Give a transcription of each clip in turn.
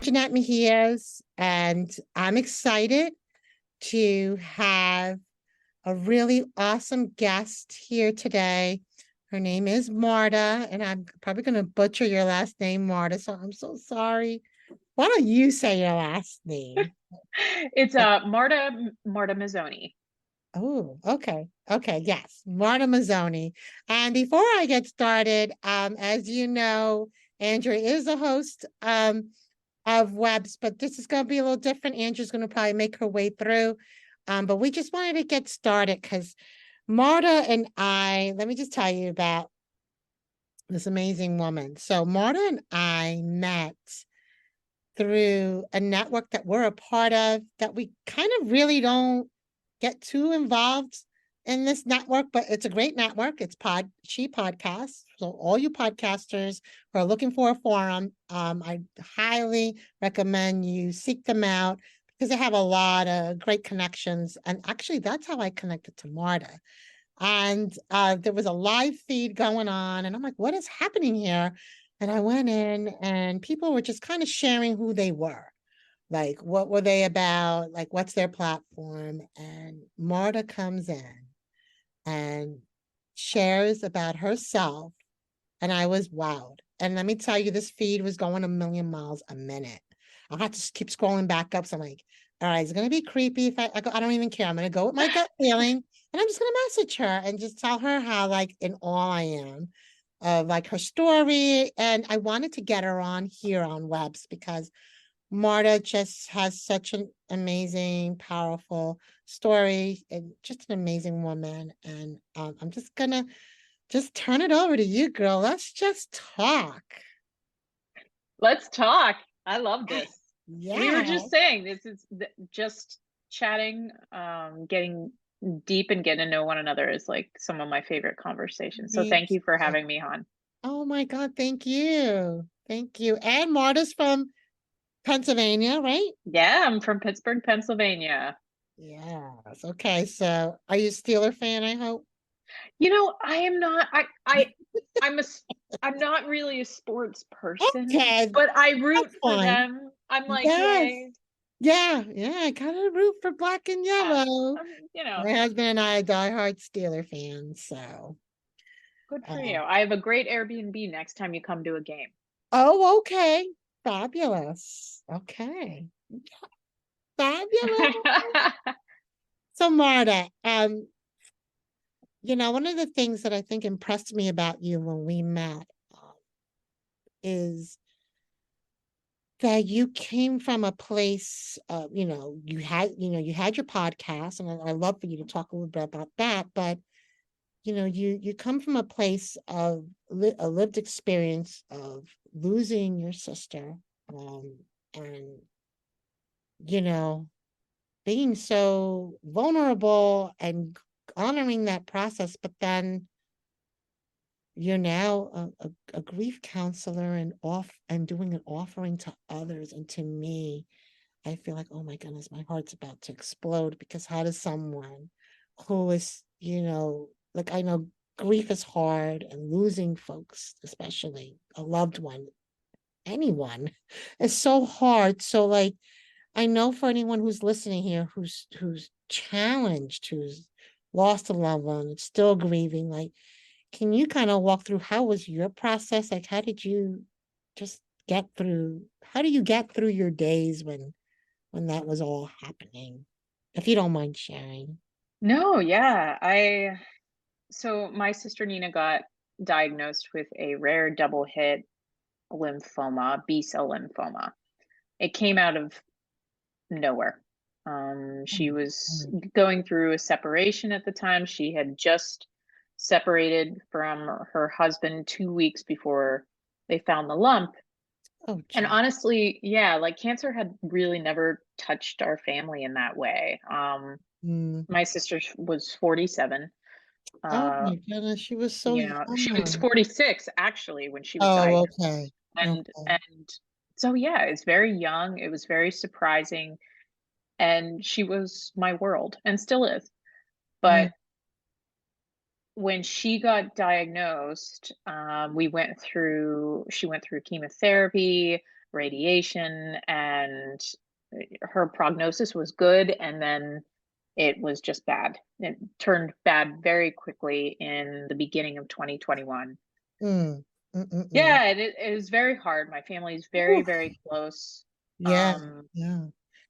Jeannette Mejias, and I'm excited to have a really awesome guest here today. Her name is Marta, and I'm probably going to butcher your last name, Marta, so I'm so sorry. Why don't you say your last name? It's Marta Mazzoni. Oh, okay. Okay, yes, Marta Mazzoni. And before I get started, as you know, Andrea is a host of Webs, but this is going to be a little different. Andrew's going to probably make her way through. But we just wanted to get started because Marta and I, let me just tell you about this amazing woman. So Marta and I met through a network that we're a part of that we kind of really don't get too involved in this network, but it's a great network. It's She Podcasts. So all you podcasters who are looking for a forum, I highly recommend you seek them out because they have a lot of great connections. And actually, that's how I connected to Marta. And there was a live feed going on, and I'm like, what is happening here? And I went in, and people were just kind of sharing who they were. Like, what were they about? Like, what's their platform? And Marta comes in and shares about herself. And I was wowed. And let me tell you, this feed was going a million miles a minute. I had to keep scrolling back up. So I'm like, all right, it's going to be creepy if I go, I don't even care. I'm going to go with my gut feeling. And I'm just going to message her and just tell her how, like, in awe I am of like her story. And I wanted to get her on here on Webs because Marta just has such an amazing, powerful story and just an amazing woman. And I'm just gonna just turn it over to you, girl. Let's just talk. Let's talk. I love this. We were Yeah. just saying this is just chatting, getting deep and getting to know one another is like some of my favorite conversations. So Me thank you for too. having me on. Oh my God, thank you. Thank you. And Marta's from Pennsylvania, right? Yeah, I'm from Pittsburgh, Pennsylvania. Yes. Okay. So are you a Steeler fan, I hope? I am not I'm a I'm not really a sports person, Okay, but I root that's for fine. them. I'm like, Yes. yay. Yeah, yeah, I gotta root for black and Yeah. yellow. You know, My husband and I are diehard Steeler fans, so good for you. um, I have a great Airbnb next time you come to a game. oh, okay. Fabulous. Okay. Fabulous. So Marta, one of the things that I think impressed me about you when we met is that you came from a place you had your podcast, and I love for you to talk a little bit about that, but you come from a place of a lived experience of losing your sister, and you know being so vulnerable and honoring that process, but then you're now a grief counselor and doing an offering to others. And to me, I feel like, oh my goodness, my heart's about to explode, because how does someone who is, like, I know grief is hard, and losing folks, especially a loved one, anyone, is so hard. So, like, I know for anyone who's listening here, who's challenged, who's lost a loved one, still grieving, like, can you kind of walk through how was your process? Like, how did you just get through? How do you get through your days when that was all happening? If you don't mind sharing. No, yeah. So my sister Nina got diagnosed with a rare double hit lymphoma, B cell lymphoma. It came out of nowhere. She was Mm. going through a separation at the time. She had just separated from her husband 2 weeks before they found the lump. Oh, And gee. honestly, yeah, like cancer had really never touched our family in that way. Mm. My sister was 47. Oh Uh, my goodness, she was so she was young. 46 actually when she was Oh, diagnosed. okay. Okay. And so yeah, it's very young. It was very surprising. And she was my world and still is. Mm. But when she got diagnosed, she went through chemotherapy. radiation, and her prognosis was good, and then it was just bad. It turned bad very quickly in the beginning of 2021. Mm. Mm-mm-mm. Yeah, it was very hard. My family's very, Oof. very close. Yeah, Um, yeah.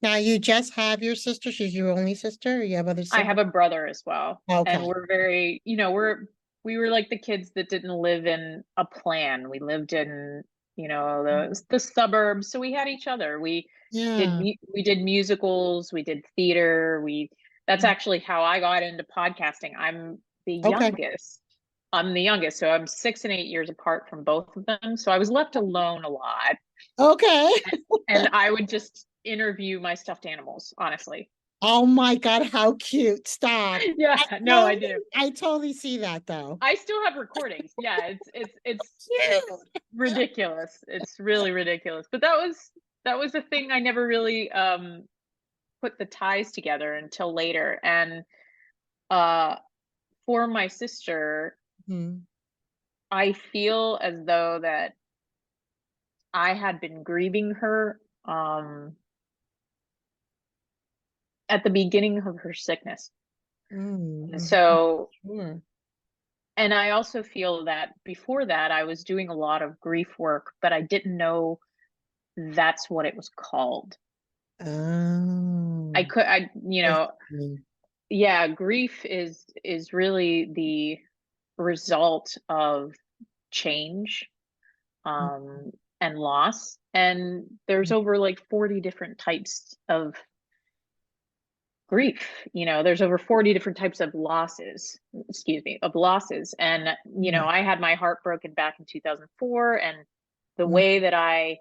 Now you just have your sister? She's your only sister, or you have other I have siblings? a brother as well, and Okay. we're very, we were like the kids that didn't live in a plan. We lived in, the suburbs, so we had each other. Yeah. We did musicals, we did theater. We That's actually how I got into podcasting. Okay. I'm the youngest, so I'm 6 and 8 years apart from both of them. So I was left alone a lot, Okay. and I would just interview my stuffed animals, honestly. Oh my God, how cute. Stop. Yeah, no, I do. I totally see that though. I still have recordings. Yeah, it's Cute. ridiculous. It's really ridiculous. But that was a thing I never really put the ties together until later. And uh for my sister, Mhm. I feel as though that I had been grieving her at the beginning of her sickness. Mm, And mhm. so, Sure. and I also feel that before that I was doing a lot of grief work, but I didn't know that's what it was called. I Oh, could I I see. Yeah, grief is really the result of change, um and loss, and there's over like 40 different types of grief. There's over 40 different types of losses, excuse me, of losses. And Mm, I had my heart broken back in 2004, and the mm, way that I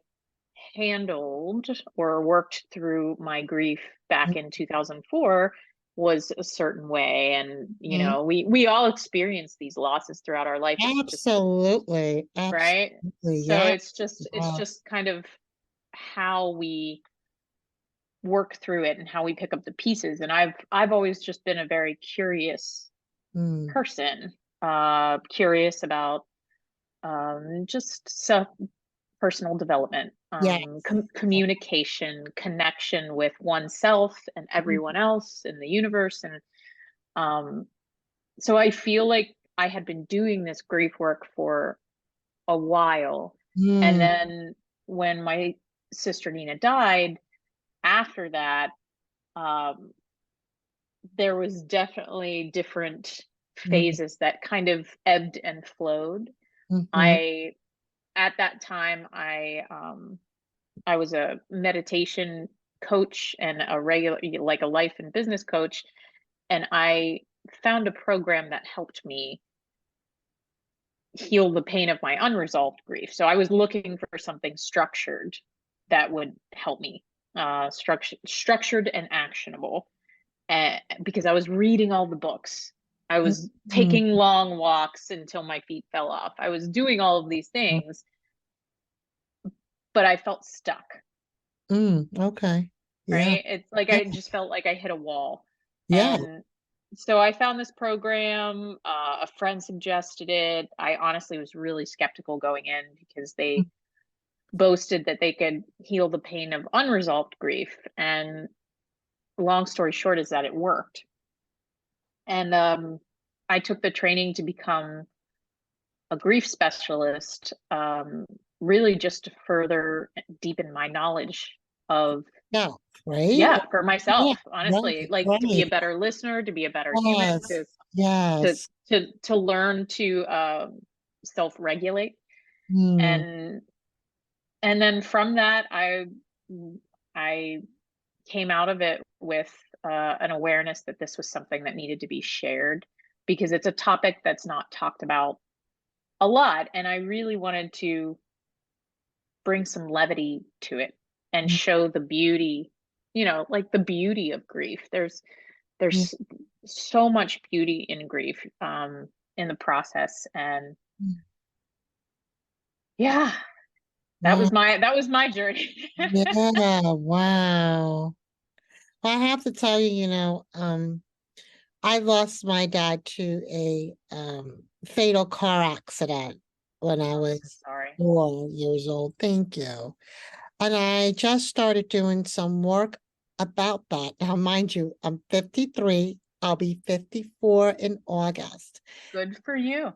handled or worked through my grief back in 2004 was a certain way. And mm. we all experience these losses throughout our life. It's just, Absolutely. right? Absolutely. So Yeah. it's Yeah. just kind of how we work through it and how we pick up the pieces. And I've always just been a very curious Mm. person, curious about just self personal development, Yeah. communication, connection with oneself and everyone else in the universe. And um, so I feel like I had been doing this grief work for a while. And Mm, then when my sister Nina died, after that, um, there was definitely different mm, phases that kind of ebbed and flowed. mhm. I At that time, I was a meditation coach and a regular, like a life and business coach, and I found a program that helped me heal the pain of my unresolved grief. So I was looking for something structured that would help me, structured and actionable, because I was reading all the books. I was Mm, taking long walks until my feet fell off. I was doing all of these mm, things, but I felt stuck. okay. Yeah. Right? It's like Yeah. I just felt like I hit a wall. Yeah. And so I found this program, a friend suggested it. I honestly was really skeptical going in because they boasted that they could heal the pain of unresolved grief. And long story short is that it worked. And I took the training to become a grief specialist, really just to further deepen my knowledge of, Yeah. Right? yeah, for Yeah. myself, honestly, Right. like to be Right. a better listener, to be a better human, Yes. to Yes. to learn to self-regulate. Mm, and and then from that, I came out of it with an awareness that this was something that needed to be shared, because it's a topic that's not talked about a lot, and I really wanted to bring some levity to it and mm, show the beauty, like the beauty of grief. yeah. There's so much beauty in grief, in the process. And Mm. yeah, Wow. that was my journey. Yeah. Wow. I have to tell you, I lost my dad to a fatal car accident when I I'm so was sorry. 4 years old. Thank you. And I just started doing some work about that. Now, mind you, I'm 53. I'll be 54 in August. Good for you.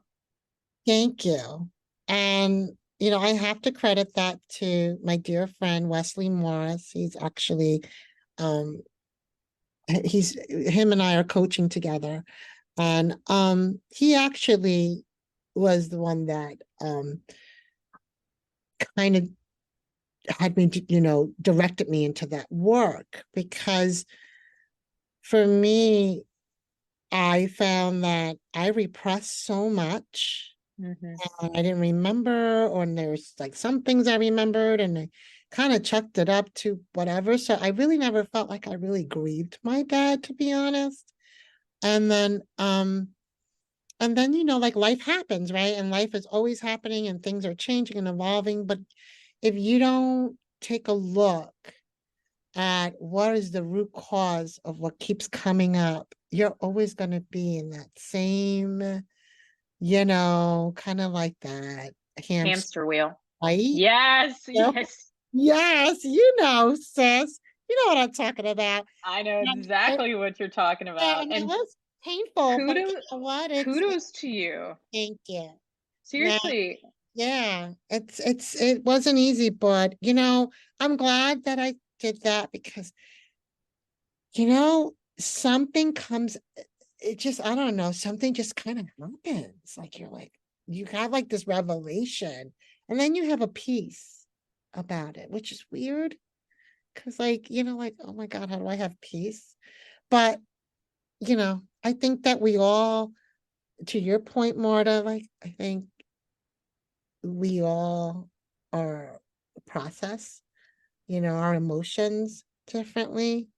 Thank you. And, I have to credit that to my dear friend, Wesley Morris. He's actually, um, him and I are coaching together. And he actually was the one that kind of had me, directed me into that work because for me, I found that I repressed so much. Mm-hmm. And I didn't remember, or there's like some things I remembered, and I kind of chucked it up to whatever. So I really never felt like I really grieved my dad, to be honest. And then, like life happens, right? And life is always happening and things are changing and evolving. But if you don't take a look at what is the root cause of what keeps coming up, you're always going to be in that same, kind of like that hamster, Hamster wheel. right? Yes, Yep. yes. Yes, sis. You know what I'm talking about. I know And it, exactly what you're talking about. and it And was painful, but you kudos know what? kudos to you. Thank you. Now, Seriously. yeah, it wasn't easy, but I'm glad that I did that because something comes, it just, I don't know, something just kind of happens. Like you're like, you have like this revelation, and then you have a peace about it, which is weird. Cause like, like, oh my God, how do I have peace? But, I think that we all, to your point, Marta, like, I think we all are process, our emotions differently.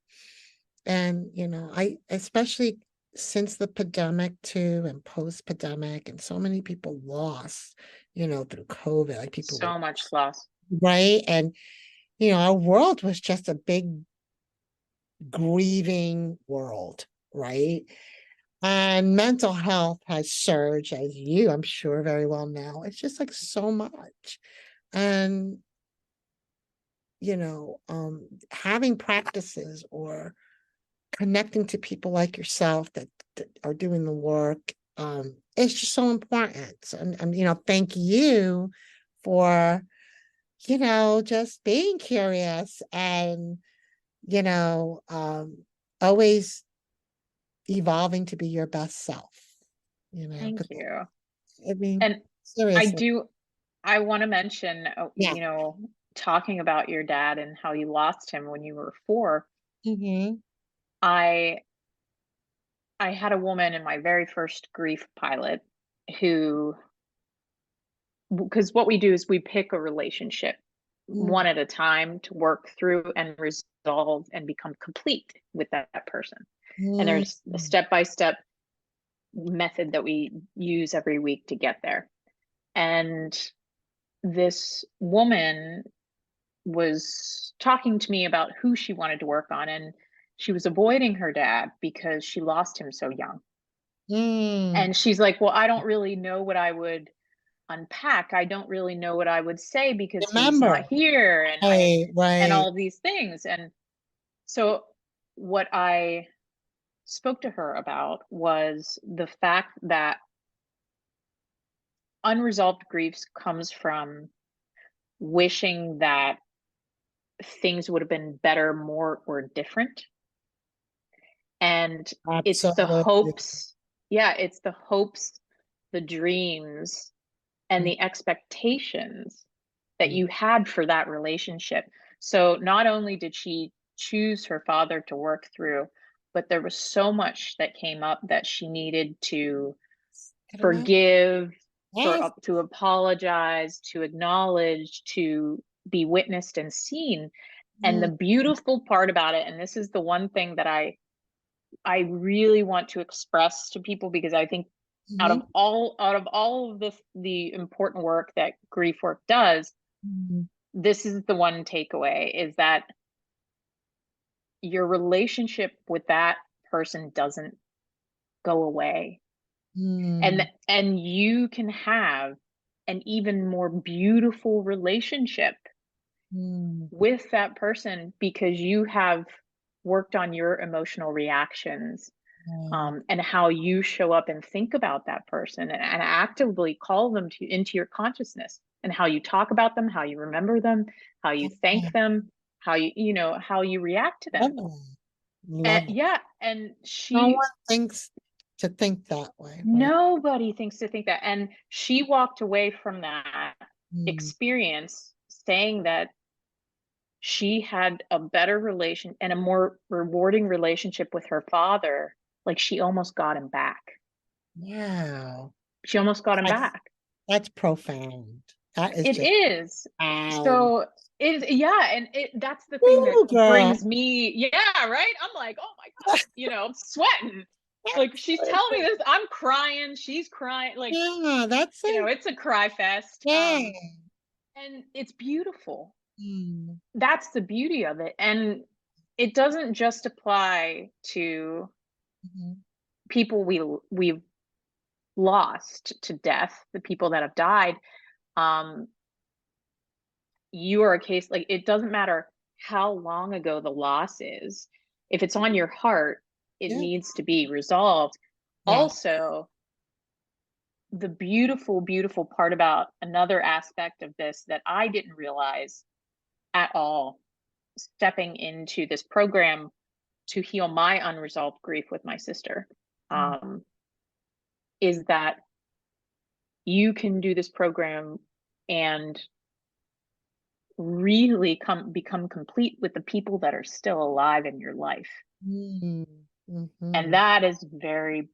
And, I, especially since the pandemic too, and post pandemic, and so many people lost, through COVID, like people were, So much loss. right. And, our world was just a big grieving world, right? And mental health has surged, as you, I'm sure, very well know. It's just like so much. And, having practices or connecting to people like yourself that are doing the work, it's just so important. So, and thank you for, just being curious and, you know, um, always evolving to be your best self, Thank 'cause, you. I mean, And I seriously. do I want to mention, Yeah. talking about your dad and how you lost him when you were 4. Hmm. I I had a woman in my very first grief pilot who, because what we do is we pick a relationship one at a time to work through and resolve and become complete with that person. And Hmm. there's a step-by-step method that we use every week to get there. And this woman was talking to me about who she wanted to work on, and she was avoiding her dad because she lost him so young. Hmm. And she's like, "Well, I don't really know what I would unpack. I don't really know what I would say because he's Remember, not here and right, and right. all these things." And so what I spoke to her about was the fact that unresolved griefs comes from wishing that things would have been better, more, or different. And it's the Absolutely. hopes, yeah, it's the hopes, the dreams, and the expectations that Mhm. you had for that relationship. So not only did she choose her father to work through, but there was so much that came up that she needed to Could imagine. forgive, Yes. to apologize, to acknowledge, to be witnessed and seen. And the beautiful part about it, and this is the one thing that I really want to express to people, because I think Mm-hmm. out of all of the important work that grief work does, Mm-hmm. this is the one takeaway, is that your relationship with that person doesn't go away. And you can have an even more beautiful relationship with that person because you have worked on your emotional reactions, and how you show up and think about that person, and actively call them into your consciousness, and how you talk about them, how you remember them, how you thank them, how how you react to them. Love it. And Love it. yeah, and No she one thinks to think that way, right? nobody thinks to think that. And she walked away from that Mm. experience saying that she had a better relation and a more rewarding relationship with her father. Like she almost got him back. Wow. She almost got him That's back. that's profound. That is It just is. wow. So yeah, and that's the thing that Ooh, girl. brings me, yeah, right? I'm like, oh my God, I'm sweating. Like she's telling me this, I'm crying, she's crying, like, Yeah, that's like it's a cry fest. yeah. And it's beautiful. Mm. That's the beauty of it. And it doesn't just apply to Mhm. people we've lost to death, the people that have died. Um, you are a case, like, it doesn't matter how long ago the loss is. If it's on your heart, it Yeah. needs to be resolved. Yeah. Also, the beautiful, beautiful part about another aspect of this that I didn't realize at all, stepping into this program to heal my unresolved grief with my sister, Mm. um, is that you can do this program and really become complete with the people that are still alive in your life. Mm. And Mhm. that is very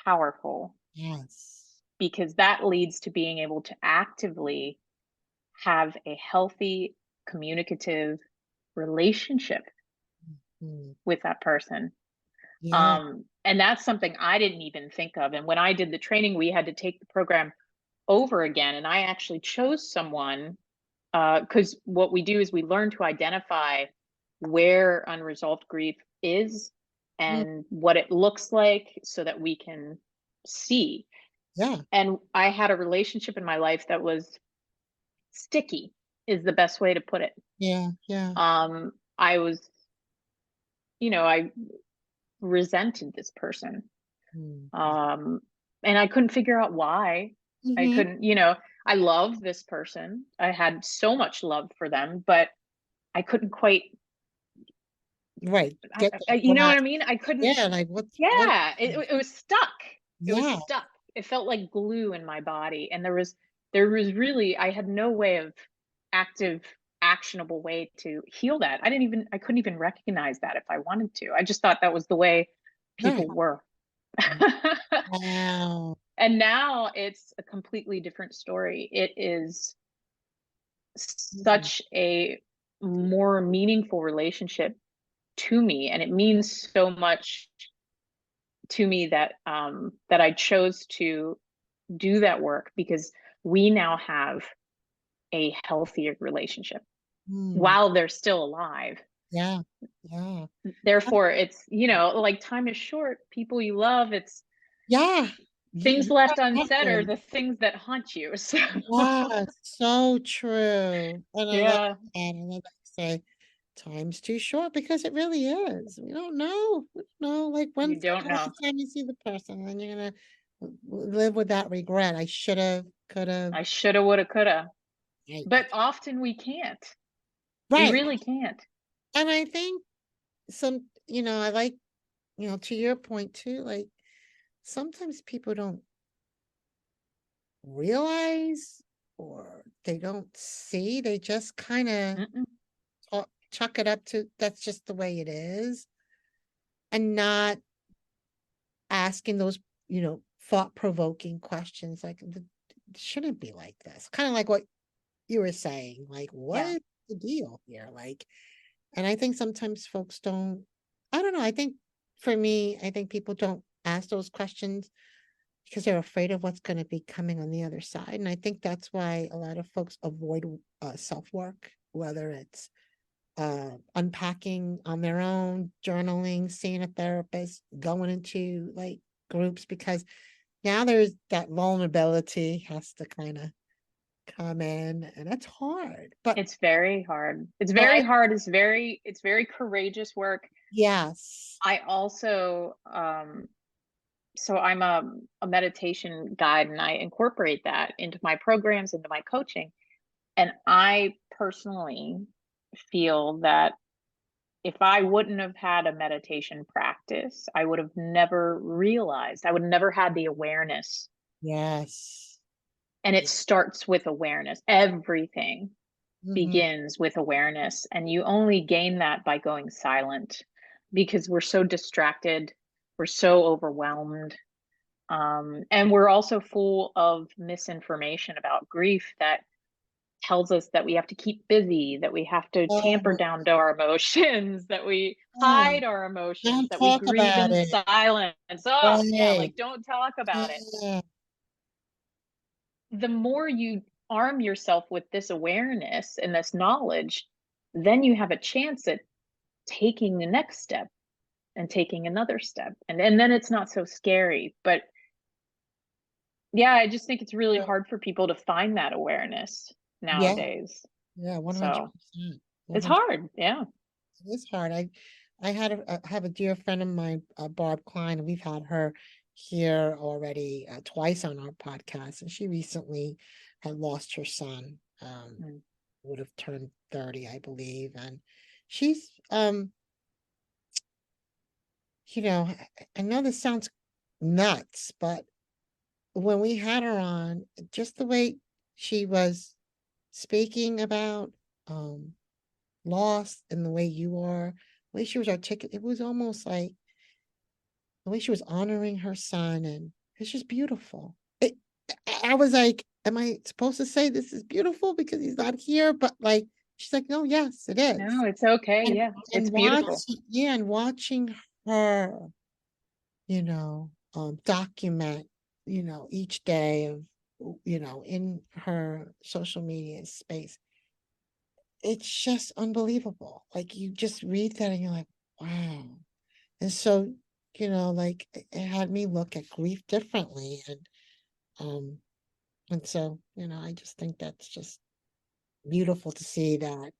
powerful Yes. because that leads to being able to actively have a healthy, communicative relationship Mm. with that person. Yeah. And that's something I didn't even think of. And when I did the training, we had to take the program over again. And I actually chose someone, because what we do is we learn to identify where unresolved grief is Mm. and what it looks like so that we can see. Yeah. And I had a relationship in my life that was sticky, is the best way to put it. Yeah. Yeah. I was, I resented this person. Mm. Um, and I couldn't figure out why. I Mhm. couldn't, I love this person. I had so much love for them, but I couldn't quite, Right. Get the you know what I grasp. mean? I couldn't, Yeah, like what yeah, it was stuck. It was yeah. stuck. It felt like glue in my body. And there was really, I had no way of active, actionable way to heal that. I couldn't even recognize that if I wanted to. I just thought that was the way Right. people were. Wow. And now it's a completely different story. It is Mhm. such a more meaningful relationship to me, and it means so much to me that that I chose to do that work because we now have a healthier relationship Mm. while they're still alive. Yeah. Yeah. Therefore, it's, like time is short. People you love, it's Yeah. things You got left unsaid are nothing. the things that haunt you. So Yeah, so true. And I love yeah, that. And I like to say, time's too short because it really is. We don't know. We don't know. Like you when's don't the know. last time you see the person? And you're gonna live with that regret. I should have, could have. I shoulda, woulda, coulda. Right. But often we can't. We Right. really can't. And I think I like, to your point too, like sometimes people don't realize or they don't see, they just kind of Mm-mm. chuck it up to that's just the way it is and not asking those, thought-provoking questions like it shouldn't be like this. Kind of like what you were saying, like what Yeah. is the deal here? Like, and I think sometimes folks don't, I don't know, I think for me, I think people don't ask those questions because they're afraid of what's going to be coming on the other side. And I think that's why a lot of folks avoid self-work, whether it's unpacking on their own, journaling, seeing a therapist, going into like groups, because now there's that vulnerability has to kind of come in, and that's hard. But It's very hard. It's but very I, hard. It's very courageous work. yes. I also so I'm a meditation guide, and I incorporate that into my programs, into my coaching. And I personally feel that if I wouldn't have had a meditation practice, I would have never realized, I would never had the awareness. Yes. And it Yeah. starts with awareness. Everything Hmm. begins with awareness. And you only gain that by going silent, because we're so distracted, we're so overwhelmed. And we're also full of misinformation about grief that tells us that we have to keep busy, that we have to tamper Oh, down to our emotions, that we yeah. hide our emotions, Don't that we talk grieve about in it. silence. Oh, yeah, Right. like don't talk about it. Yeah. The more you arm yourself with this awareness and this knowledge, then you have a chance at taking the next step and taking another step. And then it's not so scary. But yeah, I just think it's really hard for people to find that awareness Yeah. nowadays. Yeah. So 100%. it's 100. hard. Yeah. It is hard. I had have a dear friend of mine, Barb Klein, and we've had her here already twice on our podcast, and she recently had lost her son. Mm. Would have turned 30, I believe, and she's I know this sounds nuts, but when we had her on, just the way she was speaking about um loss and the way you are, the way she was articulate, it was almost like the way she was honoring her son, and it's just beautiful. I was like, am I supposed to say this is beautiful because he's not here? But like, she's like, no, yes, it is. No, it's okay. And Yeah, it's and beautiful. watching her, document, each day of, in her social media space. It's just unbelievable. Like you just read that and you're like, wow. And so, like it had me look at grief differently. Um, and so, I just think that's just beautiful to see that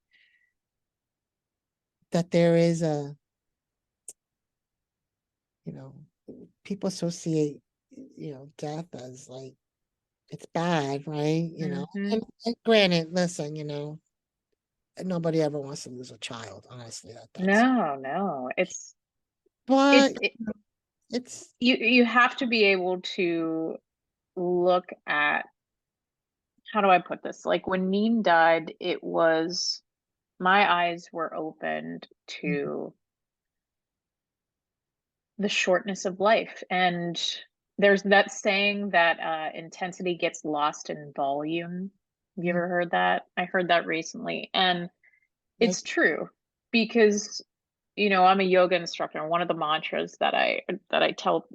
there is you know, people associate, death as like it's bad, right? Hmm. And granted, listen, nobody ever wants to lose a child, honestly. That's No, no. but It's it, it's you have to be able to look at, how do I put this? Like when Neen died, it was, my eyes were opened Mhm. to the shortness of life. And there's that saying that intensity gets lost in volume. Have you Mhm. ever heard that? I heard that recently. And Nope. it's true, because I'm a yoga instructor, and one of the mantras that I tell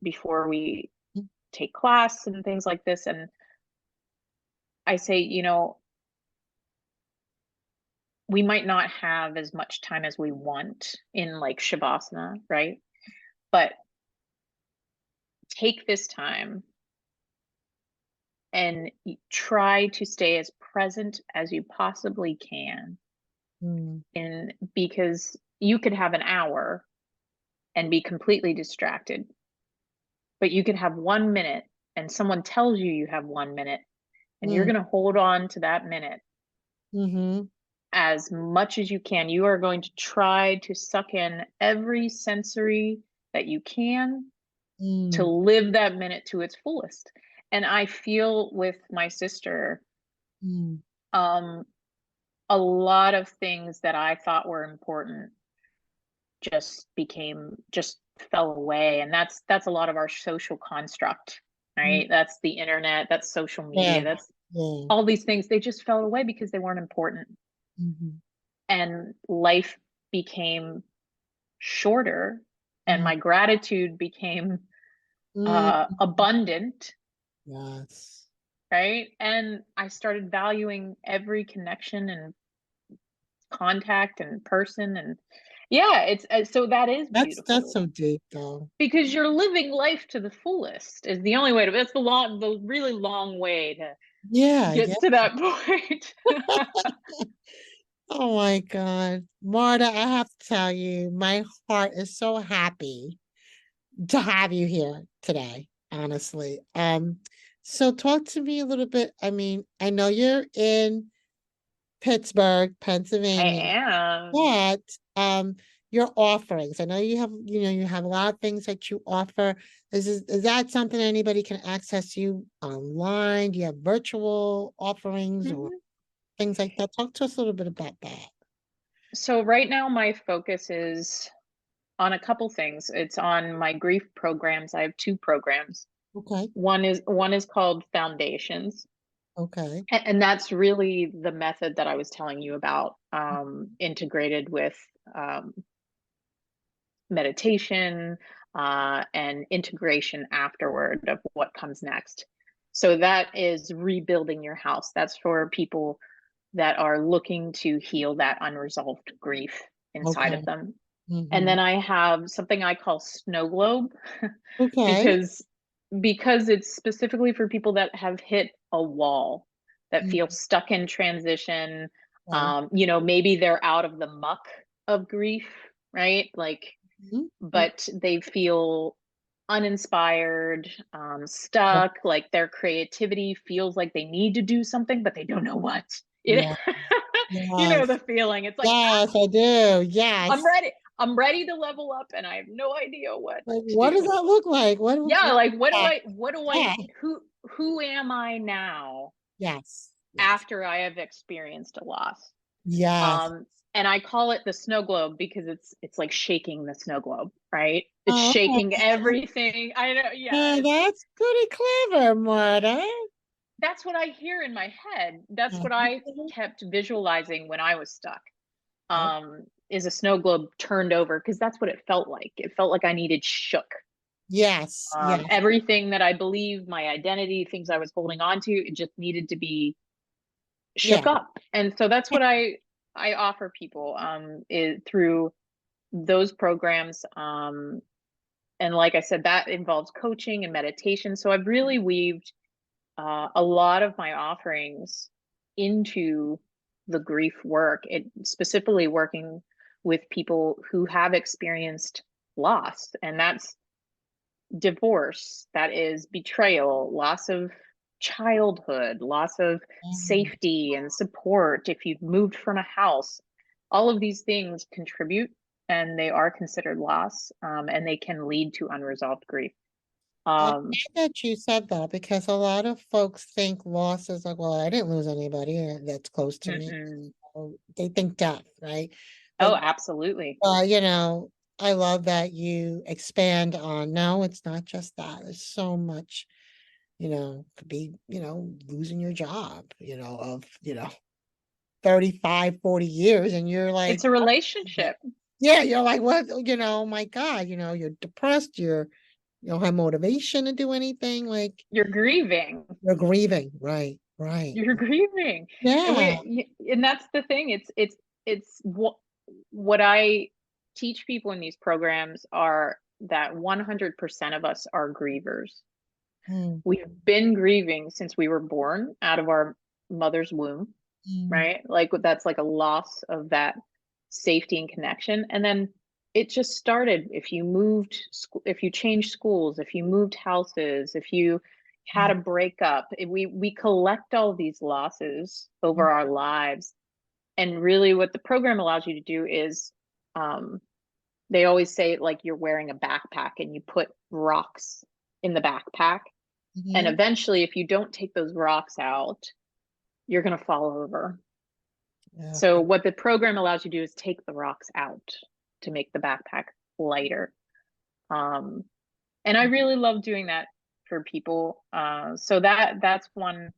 before we take class and things like this, and I say, we might not have as much time as we want in like shavasana, right? But take this time and try to stay as present as you possibly can. Mm, And because you could have an hour and be completely distracted, but you could have 1 minute and someone tells you you have 1 minute, and you're mm, going to hold on to that minute mm-hmm, as much as you can. You are going to try to suck in every sensory that you can to mm, live that minute to its fullest. And I feel with my sister, mm, um, a lot of things that I thought were important just fell away. And that's a lot of our social construct, mm. right? That's the internet, that's social Yeah, media, that's yeah. all these things. They just fell away because they weren't important. Mm-hmm, And life became shorter, and mm, my gratitude became mm. abundant, Yes. right? And I started valuing every connection and contact and person. And yeah, it's so that is That's beautiful, so deep though. because you're living life to the fullest is the only way to, that's the really long way Yeah, yeah. gets to that point. Oh my God. Marta, I have to tell you, my heart is so happy to have you here today, honestly. So talk to me a little bit. I mean, I know you're in Pittsburgh, I Pennsylvania, am. but your offerings. I know you have a lot of things that you offer. Is that something anybody can access you online? Do you have virtual offerings or Mhm. things like that? Talk to us a little bit about that. So right now my focus is on a couple things. It's on my grief programs. I have two programs. Okay. One is called Foundations. Okay. And that's really the method that I was telling you about, integrated with um, meditation and integration afterward of what comes next. So that is rebuilding your house. That's for people that are looking to heal that unresolved grief inside Okay. of them. And Hmm. then I have something I call snow globe Okay. because it's specifically for people that have hit a wall, that feel Mhm. stuck in transition. Okay. Maybe they're out of the muck of grief, right? Like, Mhm. but they feel uninspired, Yeah. stuck, like their creativity feels like they need to do something, but they don't know what. You know, Yeah. you know Yes. the feeling. It's like, Yes, I do. I'm Yes. ready. I'm ready to level up and I have no idea what Like, to what does do. that look like? Yeah, like Yeah. Yeah. who am I now Yes. Yes. after I have experienced a loss? Yes. Um, and I call it the snow globe because it's like shaking the snow globe, right? It's Oh, shaking okay. everything. I know, yeah, Yeah, it's that's pretty clever, Marta. that's what I hear in my head. That's what I Mhm. kept visualizing when I was stuck. Oh, Is a snow globe turned over because that's what it felt like. It felt like I needed shook. yes. Yes. Everything that I believed, my identity, things I was holding on to, it just needed to be Yeah. shook up. And so that's what I offer people is through those programs. And like I said, that involves coaching and meditation. So I've really weaved a lot of my offerings into the grief work. It specifically working with people who have experienced loss, and that's divorce, that is betrayal, loss of childhood, loss of Mhm. safety and support if you've moved from a house. All of these things contribute and they are considered loss, and they can lead to unresolved grief. I'm Um, glad that you said that because a lot of folks think loss is like, well, I didn't lose anybody that's close to me. mm-mm. So they think death, right? Oh, But absolutely. I love that you expand on no, it's not just that. There's so much, could be, losing your job, of, 35, 40 years, and you're like, It's a relationship. yeah, you're like, what, my God, you're depressed, you don't have motivation to do anything, like You're grieving. you're grieving, right, right. You're grieving. And Yeah. and that's the thing. It's what I teach people in these programs are that 100% of us are grievers. Mm, We've been grieving since we were born out of our mother's womb, mm, right? Like that's like a loss of that safety and connection. And then it just started. If you moved, if you changed schools, if you moved houses, if you had mm, a breakup, we collect all these losses mm, over our lives. And really, what the program allows you to do is, um, they always say like you're wearing a backpack and you put rocks in the backpack, and mhm. eventually, if you don't take those rocks out, you're going to fall over. Yeah. So what the program allows you to do is take the rocks out to make the backpack lighter. Um, and I really love doing that for people. So that's one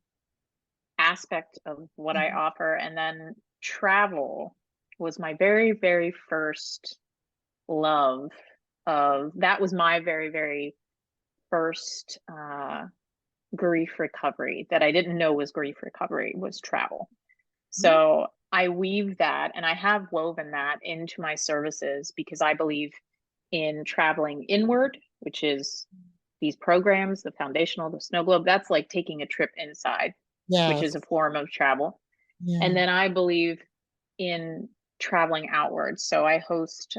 aspect of what I Mhm. offer. And then travel was my very, very first love of that was my very, very first grief recovery that I didn't know was grief recovery was travel. Mhm. So I weave that and I have woven that into my services because I believe in traveling inward, which is these programs, the foundational, the snow globe. That's like taking a trip inside. which is a Yes. form of travel. Yeah. And then I believe in traveling outwards. So I host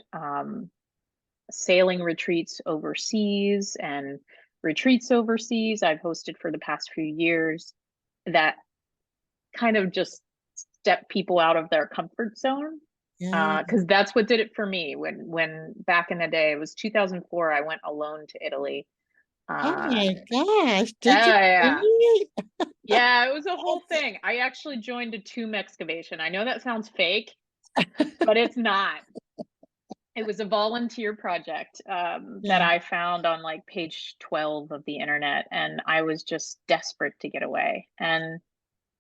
sailing retreats overseas and retreats overseas. I've hosted for the past few years that kind of just step people out of their comfort zone. Yeah. Because that's what did it for me when back in the day, it was 2004, I went alone to Italy. Oh Uh, my gosh. Did you yeah, really? yeah, it was a whole thing. I actually joined a tomb excavation. I know that sounds fake, but it's not. It was a volunteer project that Yeah. I found on like page 12 of the internet, and I was just desperate to get away. And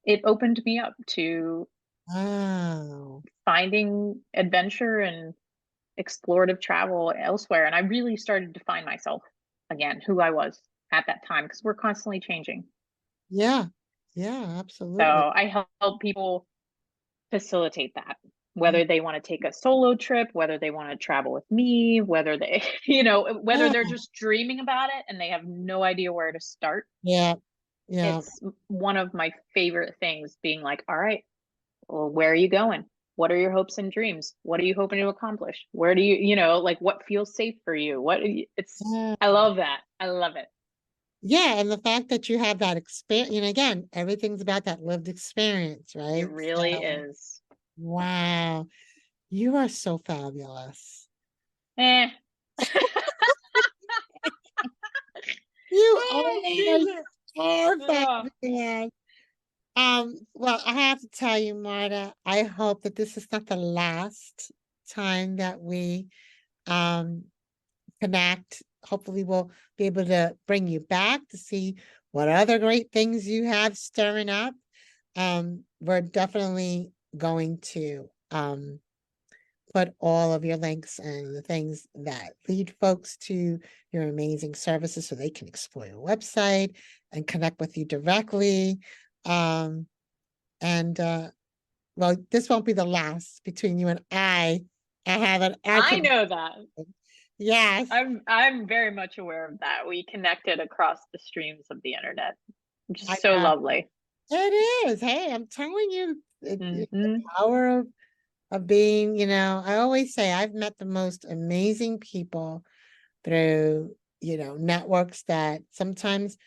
it opened me up to Wow. finding adventure and explorative travel elsewhere. And I really started to find myself again, who I was at that time, because we're constantly changing. Yeah. Yeah, So absolutely. I help people facilitate that, Yeah. whether they want to take a solo trip, whether they want to travel with me, whether they, whether they're just dreaming about it and they have no idea where to start. Yeah. Yeah. It's one of my favorite things, being like, all right, well, where are you going? What are your hopes and dreams? What are you hoping to accomplish? Where do like what feels safe for you? Yeah. I love that. I love it. Yeah, and the fact that you have that experience, again, everything's about that lived experience, It right? really So, is. wow, you are so fabulous. Eh. You Oh, Jesus. are Oh, fabulous. Well, I have to tell you, Marta, I hope that this is not the last time that we um connect. Hopefully, we'll be able to bring you back to see what other great things you have stirring up. We're definitely going to put all of your links and the things that lead folks to your amazing services so they can explore your website and connect with you directly. Um, and well, this won't be the last between you and I. I have an I architect. know that. Yes, I'm very much aware of that. We connected across the streams of the internet, which is I so know. lovely. It is. Hey, I'm telling you, it's the Hmm. power of being, I always say I've met the most amazing people through, networks that sometimes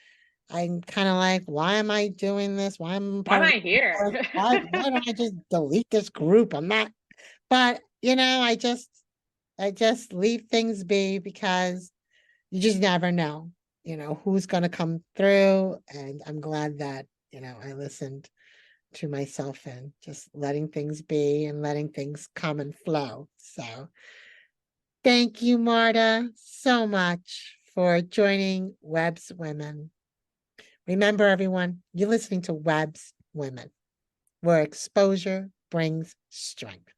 I'm kind of like, why am I doing this? Why am I Why am part of I here? why don't I just delete this group? I'm not, but I just leave things be because you just never know, who's gonna come through. And I'm glad that, I listened to myself and just letting things be and letting things come and flow. So thank you, Marta, so much for joining Web's Women. Remember, everyone, you're listening to Web's Women, where exposure brings strength.